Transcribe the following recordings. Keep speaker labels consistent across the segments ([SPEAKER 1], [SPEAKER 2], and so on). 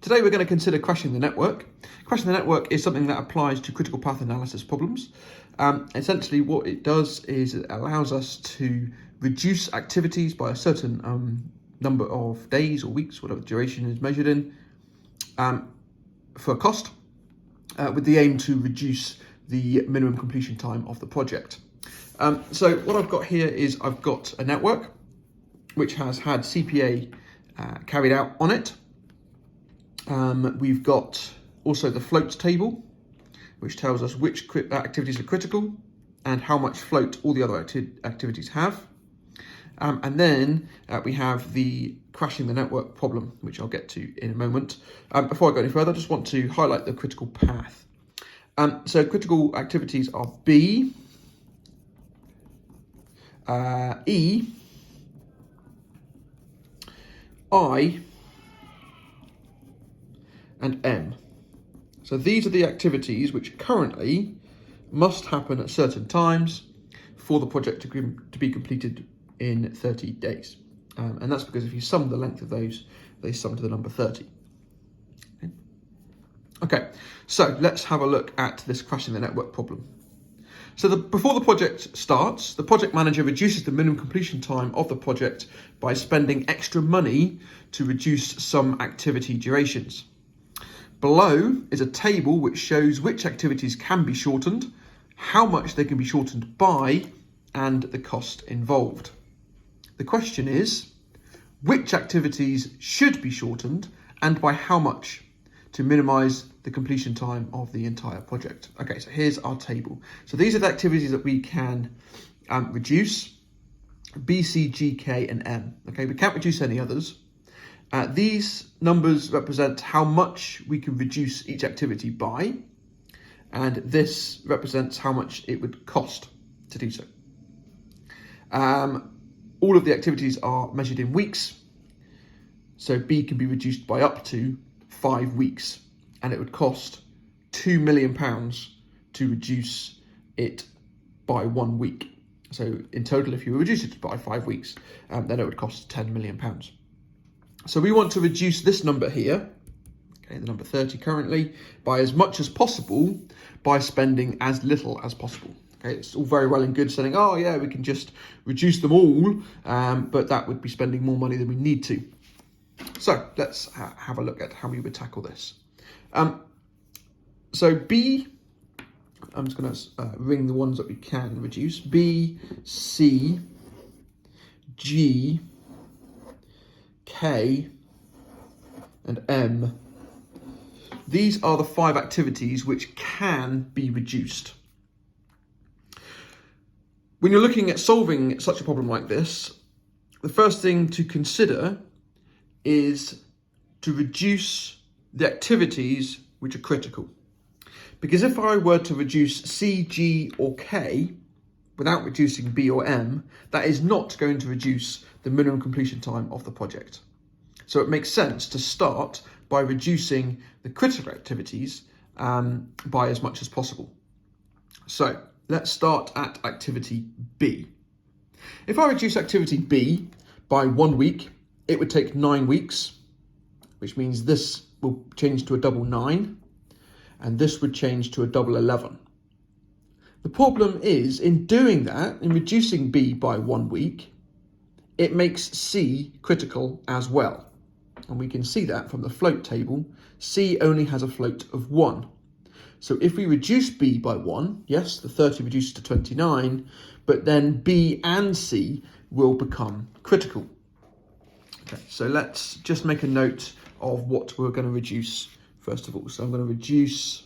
[SPEAKER 1] Today we're going to consider crashing the network. Crashing the network is something that applies to critical path analysis problems. Essentially what it does is it allows us to reduce activities by a certain number of days or weeks, whatever the duration is measured in, for a cost, with the aim to reduce the minimum completion time of the project. So what I've got here is I've got a network which has had CPA carried out on it. We've got also the float table, which tells us which activities are critical and how much float all the other activities have. And then we have the crashing the network problem, which I'll get to in a moment. Before I go any further, I just want to highlight the critical path. So critical activities are B, E, I, and M. So these are the activities which currently must happen at certain times for the project to be completed in 30 days. And that's because if you sum the length of those, they sum to the number 30. Okay, so let's have a look at this crashing the network problem. So before the project starts, the project manager reduces the minimum completion time of the project by spending extra money to reduce some activity durations. Below is a table which shows which activities can be shortened, how much they can be shortened by, and the cost involved. The question is, which activities should be shortened and by how much to minimise the completion time of the entire project? Okay, so here's our table. So these are the activities that we can reduce: B, C, G, K, and M. Okay, we can't reduce any others. These numbers represent how much we can reduce each activity by, and this represents how much it would cost to do so. All of the activities are measured in weeks, so B can be reduced by up to 5 weeks, and it would cost £2 million to reduce it by 1 week. So in total, if you reduce it by 5 weeks, then it would cost £10 million. So we want to reduce this number here, okay, the number 30 currently, by as much as possible by spending as little as possible. Okay, it's all very well and good saying, oh yeah, we can just reduce them all, but that would be spending more money than we need to. So let's have a look at how we would tackle this. So B, I'm just going to ring the ones that we can reduce. B, C, G, K, and M. These are the 5 activities which can be reduced. When you're looking at solving such a problem like this, the first thing to consider is to reduce the activities which are critical. Because if I were to reduce C, G, or K without reducing B or M, that is not going to reduce the minimum completion time of the project. So it makes sense to start by reducing the critical activities by as much as possible. So let's start at activity B. If I reduce activity B by 1 week, it would take 9 weeks, which means this will change to a double 9, and this would change to a double 11. The problem is, in doing that, in reducing B by 1 week, it makes C critical as well. And we can see that from the float table. C only has a float of 1. So if we reduce B by 1, yes, the 30 reduces to 29, but then B and C will become critical. Okay, so let's just make a note of what we're going to reduce first of all. So I'm going to reduce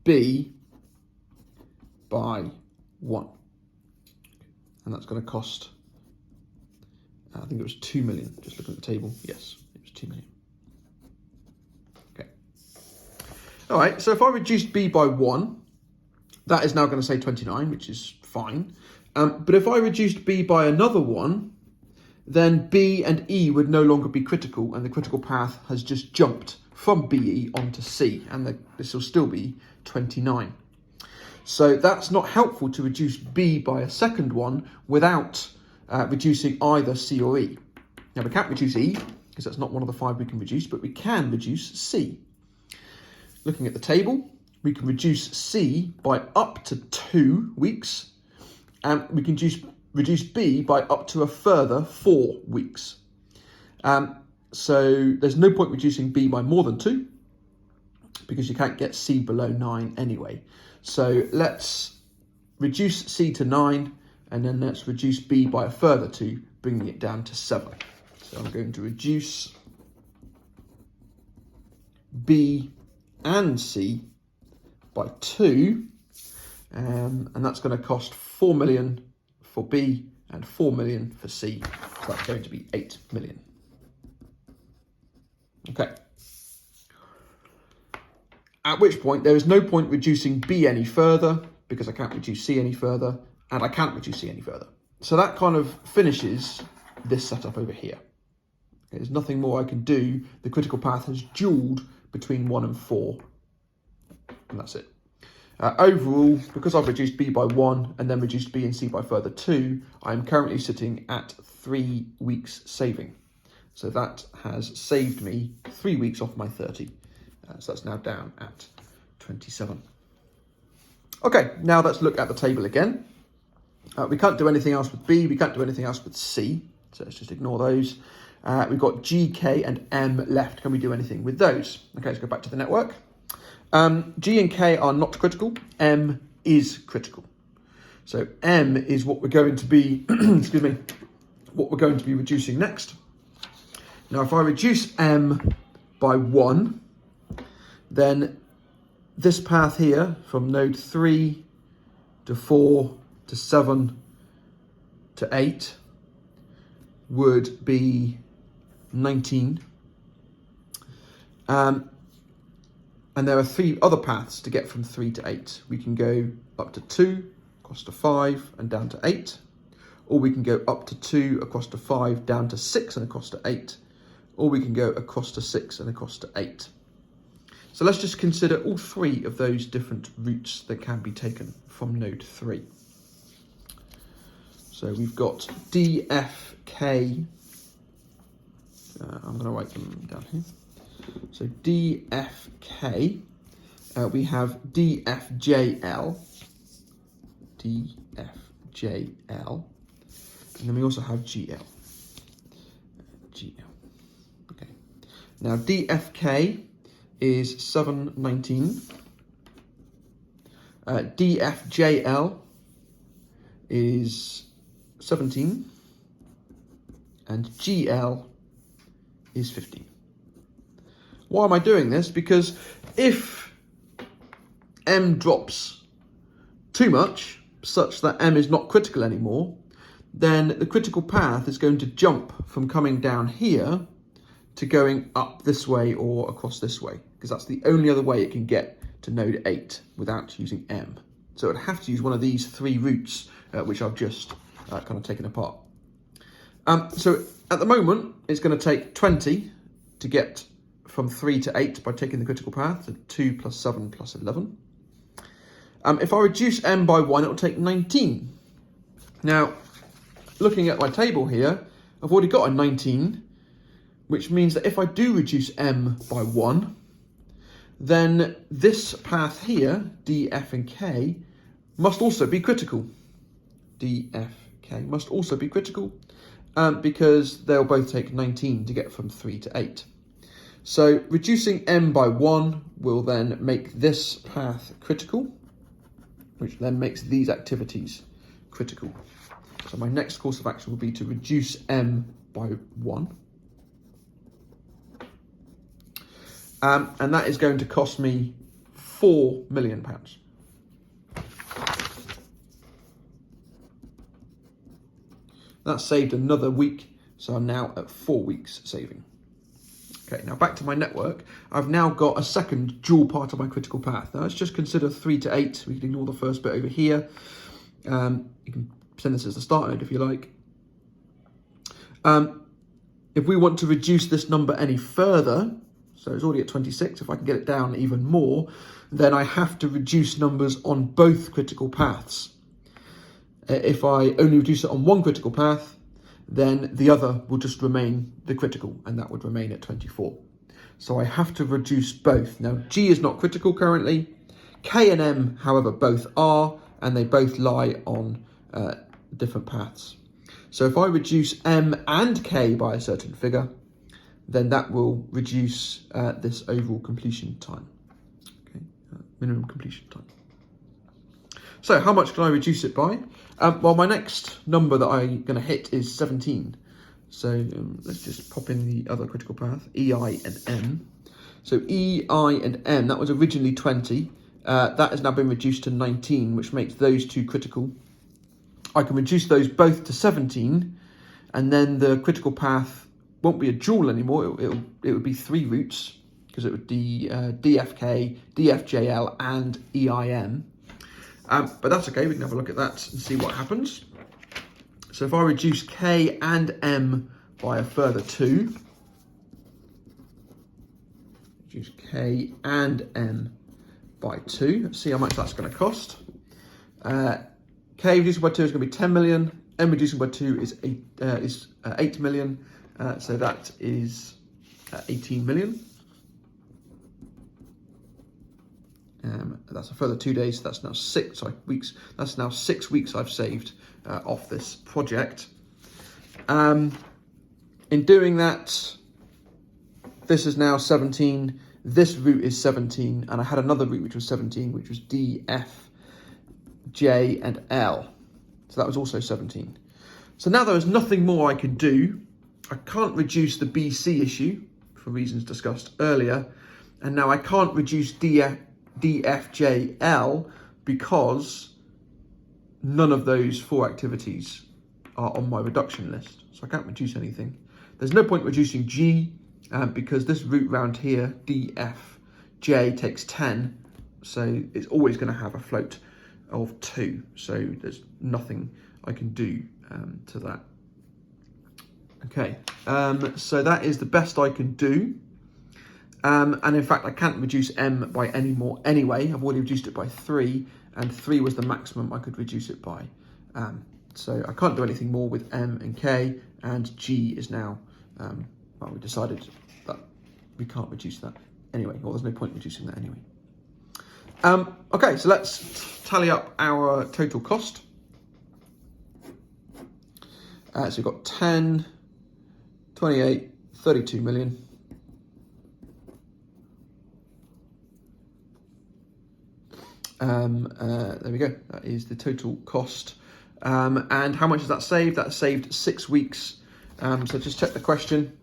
[SPEAKER 1] B by 1. And that's going to cost, I think it was 2 million. Just looking at the table. Yes, it was 2 million. Okay. All right, so if I reduce B by 1, that is now going to say 29, which is fine. But if I reduced B by another 1, then B and E would no longer be critical, and the critical path has just jumped from BE onto C, and this will still be 29. So that's not helpful to reduce B by a second one without reducing either C or E. Now we can't reduce E, because that's not one of the 5 we can reduce, but we can reduce C. Looking at the table, we can reduce C by up to 2 weeks, and we can reduce B by up to a further 4 weeks. So there's no point reducing B by more than 2, because you can't get C below 9 anyway. So let's reduce C to 9, and then let's reduce B by a further 2, bringing it down to 7. So I'm going to reduce B and C by 2, and that's going to cost 4 million for B and 4 million for C. So that's going to be 8 million. Okay. At which point there is no point reducing B any further, because I can't reduce C any further, and I can't reduce C any further. So that kind of finishes this setup over here. There's nothing more I can do. The critical path has duelled between 1 and 4, and that's it. Overall, because I've reduced B by 1 and then reduced B and C by further 2, I'm currently sitting at 3 weeks saving. So that has saved me 3 weeks off my 30. So that's now down at 27. Okay, now let's look at the table again. We can't do anything else with B, we can't do anything else with C, so let's just ignore those. We've got G, K and M left. Can we do anything with those? Okay, let's go back to the network. G and K are not critical, M is critical. So M is what we're going to be, excuse me, what we're going to be reducing next. Now if I reduce M by 1, then this path here from node 3 to 4 to 7 to 8 would be 19. And there are 3 other paths to get from 3 to 8. We can go up to 2, across to 5 and down to 8. Or we can go up to 2, across to 5, down to 6 and across to 8. Or we can go across to 6 and across to 8. So let's just consider all 3 of those different routes that can be taken from node 3. So we've got D, F, K. I'm going to write them down here. So D, F, K. We have D, F, J, L. D, F, J, L. And then we also have G, L. G, L. Okay. Now D, F, K is 7, 19. D, F, J, L is 17. And GL is 15. Why am I doing this? Because if M drops too much, such that M is not critical anymore, then the critical path is going to jump from coming down here to going up this way or across this way, because that's the only other way it can get to node 8 without using M. So it would have to use one of these 3 routes, which I've just kind of taken apart. So at the moment, it's going to take 20 to get from 3 to 8 by taking the critical path, so 2 plus 7 plus 11. If I reduce M by 1, it'll take 19. Now, looking at my table here, I've already got a 19, which means that if I do reduce M by 1, then this path here, D, F and K, must also be critical. D, F, K must also be critical because they'll both take 19 to get from 3 to 8. So reducing M by 1 will then make this path critical, which then makes these activities critical. So my next course of action will be to reduce M by 1. And that is going to cost me £4 million. That saved another week, so I'm now at 4 weeks saving. Okay, now back to my network. I've now got a second dual part of my critical path. Now let's just consider 3 to 8. We can ignore the first bit over here. You can send this as the start node if you like. If we want to reduce this number any further, so it's already at 26, if I can get it down even more, then I have to reduce numbers on both critical paths. If I only reduce it on one critical path, then the other will just remain the critical, and that would remain at 24. So I have to reduce both. Now, G is not critical currently. K and M, however, both are, and they both lie on different paths. So if I reduce M and K by a certain figure, then that will reduce this overall completion time, okay? Minimum completion time. So how much can I reduce it by? Well, my next number that I'm going to hit is 17. So let's just pop in the other critical path, EI and M. So EI and M, that was originally 20. That has now been reduced to 19, which makes those two critical. I can reduce those both to 17, and then the critical path won't be a dual anymore. It would be 3 routes, because it would be DFK, DFJL, and EIM. But that's okay, we can have a look at that and see what happens. So if I reduce K and M by a further 2, reduce K and M by 2, let's see how much that's going to cost. K reducing by 2 is going to be 10 million, M reducing by 2 is 8 million, so that is 18 million. That's a further 2 days, so that's now 6 weeks. That's now 6 weeks I've saved off this project. In doing that, this is now 17, this route is 17, and I had another route which was 17, which was D, F, J, and L. So that was also 17. So now there is nothing more I can do. I can't reduce the BC issue for reasons discussed earlier, and now I can't reduce DFJL because none of those 4 activities are on my reduction list, so I can't reduce anything. There's no point reducing G because this route round here, DFJ, takes 10, so it's always going to have a float of 2, so there's nothing I can do to that. Okay, so that is the best I can do. And in fact, I can't reduce M by any more anyway. I've already reduced it by 3, and 3 was the maximum I could reduce it by. So I can't do anything more with M and K, and G is now, well, we decided that we can't reduce that anyway, or there's no point reducing that anyway. Okay, so let's tally up our total cost. So we've got 10, 28, 32 million. There we go, that is the total cost. And how much has that saved? That saved 6 weeks. So just check the question.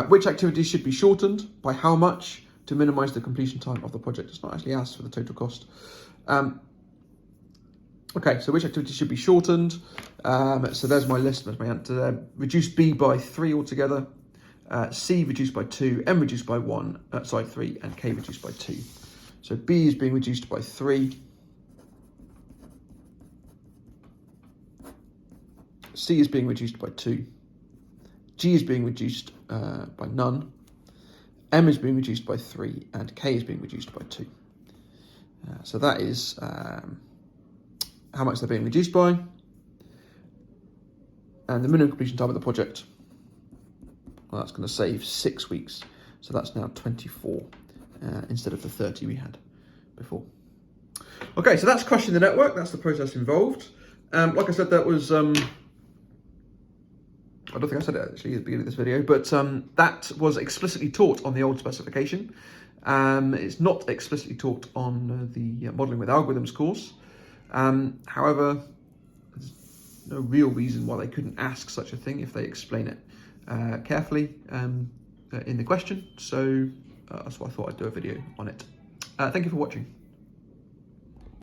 [SPEAKER 1] Which activities should be shortened? By how much? To minimise the completion time of the project. It's not actually asked for the total cost. Okay, so which activities should be shortened? So there's my list, there's my answer there. Reduce B by 3 altogether. C reduced by 2, M reduced by 3, and K reduced by 2. So B is being reduced by 3. C is being reduced by 2. G is being reduced by none. M is being reduced by 3, and K is being reduced by 2. So that is how much they're being reduced by. And the minimum completion time of the project, well, that's going to save 6 weeks. So that's now 24 instead of the 30 we had before. Okay, so that's crushing the network. That's the process involved. Like I said, that was... I don't think I said it actually at the beginning of this video, but that was explicitly taught on the old specification. It's not explicitly taught on the Modelling with Algorithms course. However, there's no real reason why they couldn't ask such a thing if they explain it carefully in the question. So that's why I thought I'd do a video on it. Thank you for watching.